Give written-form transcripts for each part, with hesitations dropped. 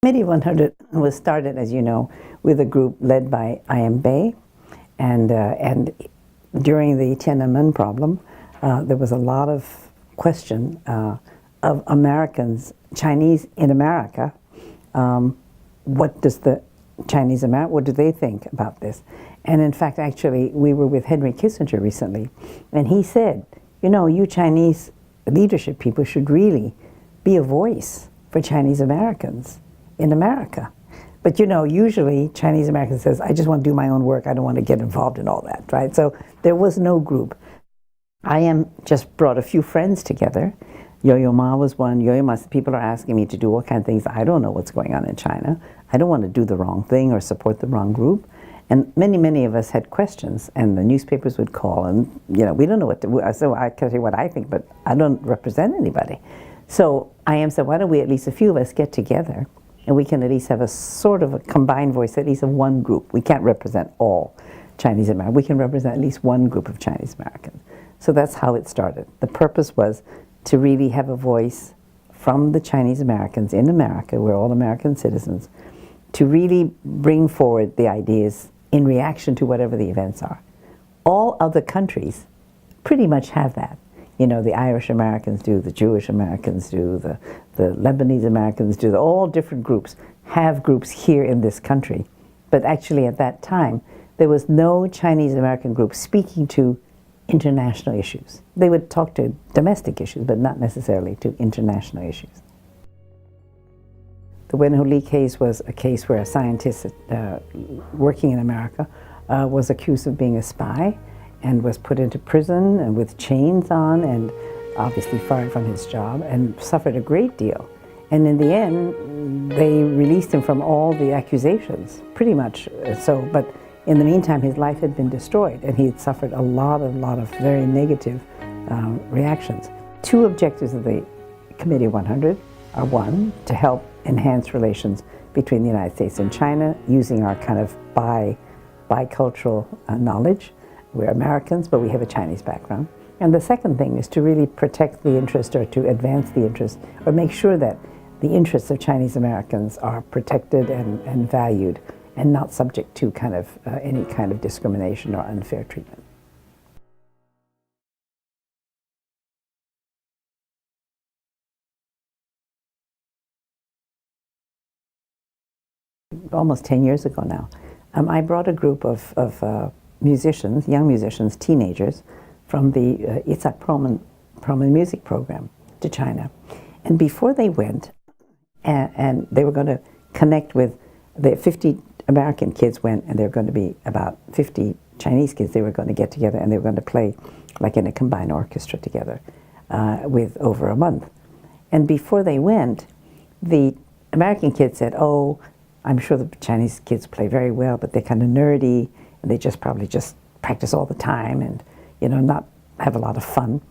Committee 100 was started, as you know, with a group led by I.M. Bay, and during the Tiananmen problem, there was a lot of question of Americans, Chinese in America. What does the Chinese America, what do they think about this? And in fact, actually, we were with Henry Kissinger recently, and he said, you know, you Chinese leadership people should really be a voice for Chinese Americans in America. But you know, usually Chinese American says, I just want to do my own work, I don't want to get involved in all that, right? So there was no group. I.M. just brought a few friends together. Yo-Yo Ma was one. Yo-Yo Ma, people are asking me to do all kinds of things. I don't know what's going on in China. I don't want to do the wrong thing or support the wrong group. And many of us had questions, and the newspapers would call, and you know, we don't know what to do. So I can tell you what I think, but I don't represent anybody. So I.M. said, why don't we, at least a few of us, get together, and we can at least have a sort of a combined voice, at least of one group. We can't represent all Chinese Americans. We can represent at least one group of Chinese Americans. So that's how it started. The purpose was to really have a voice from the Chinese Americans in America, we're all American citizens, to really bring forward the ideas in reaction to whatever the events are. All other countries pretty much have that. You know, the Irish Americans do, the Jewish Americans do, the Lebanese Americans do, all different groups have groups here in this country. But actually at that time, there was no Chinese American group speaking to international issues. They would talk to domestic issues, but not necessarily to international issues. The Wen Ho Lee case was a case where a scientist working in America was accused of being a spy and was put into prison and with chains on and obviously fired from his job and suffered a great deal. And in the end, they released him from all the accusations, pretty much so. But in the meantime, his life had been destroyed and he had suffered a lot of very negative reactions. Two objectives of the Committee 100 are, one, to help enhance relations between the United States and China using our kind of bicultural knowledge. We're Americans, but we have a Chinese background. And the second thing is to really protect the interest, or to advance the interest, or make sure that the interests of Chinese Americans are protected and valued and not subject to kind of any kind of discrimination or unfair treatment. Almost 10 years ago now, I brought a group of musicians, young musicians, teenagers, from the Itzhak Perlman music program to China. And before they went, and they were going to connect with the 50 American kids went, and there were going to be about 50 Chinese kids. They were going to get together and they were going to play like in a combined orchestra together with over a month. And before they went, the American kids said, oh, I'm sure the Chinese kids play very well, but they're kind of nerdy, and they probably just practice all the time and, you know, not have a lot of fun.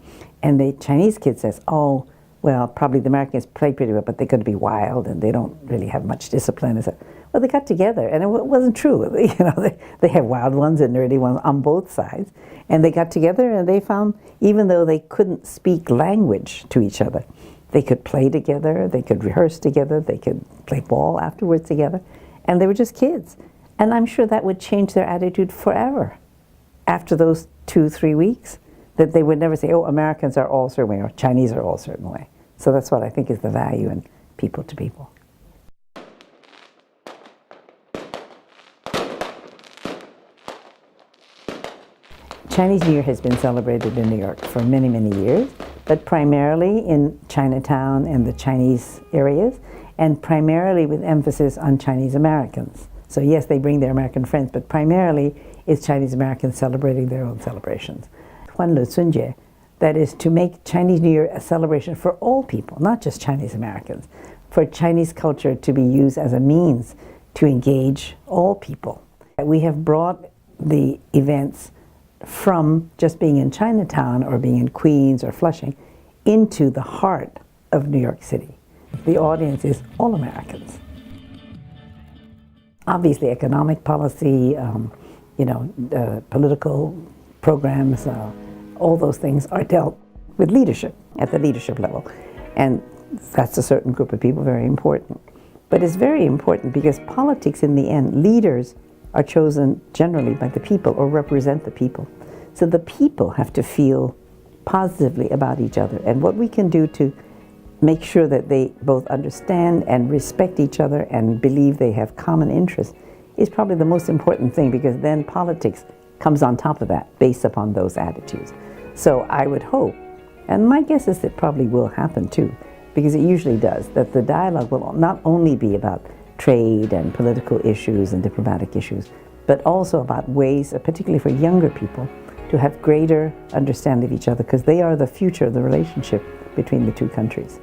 And the Chinese kid says, oh, well, probably the Americans play pretty well, but they're going to be wild and they don't really have much discipline. And so, well, they got together, and it wasn't true. You know, they have wild ones and nerdy ones on both sides. And they got together and they found, even though they couldn't speak language to each other, they could play together, they could rehearse together, they could play ball afterwards together, and they were just kids. And I'm sure that would change their attitude forever after those 2-3 weeks, that they would never say, oh, Americans are all a certain way, or Chinese are all a certain way. So that's what I think is the value in people to people. Chinese New Year has been celebrated in New York for many years, but primarily in Chinatown and the Chinese areas, and primarily with emphasis on Chinese Americans. So yes, they bring their American friends, but primarily it's Chinese Americans celebrating their own celebrations. That is to make Chinese New Year a celebration for all people, not just Chinese Americans, for Chinese culture to be used as a means to engage all people. We have brought the events from just being in Chinatown or being in Queens or Flushing into the heart of New York City. The audience is all Americans. Obviously, economic policy, political programs, all those things are dealt with leadership, at the leadership level. And that's a certain group of people, very important. But it's very important because politics, in the end, leaders are chosen generally by the people or represent the people. So the people have to feel positively about each other. And what we can do to make sure that they both understand and respect each other and believe they have common interests is probably the most important thing, because then politics comes on top of that based upon those attitudes. So I would hope, and my guess is it probably will happen too, because it usually does, that the dialogue will not only be about trade and political issues and diplomatic issues, but also about ways, particularly for younger people, to have greater understanding of each other, because they are the future of the relationship between the two countries.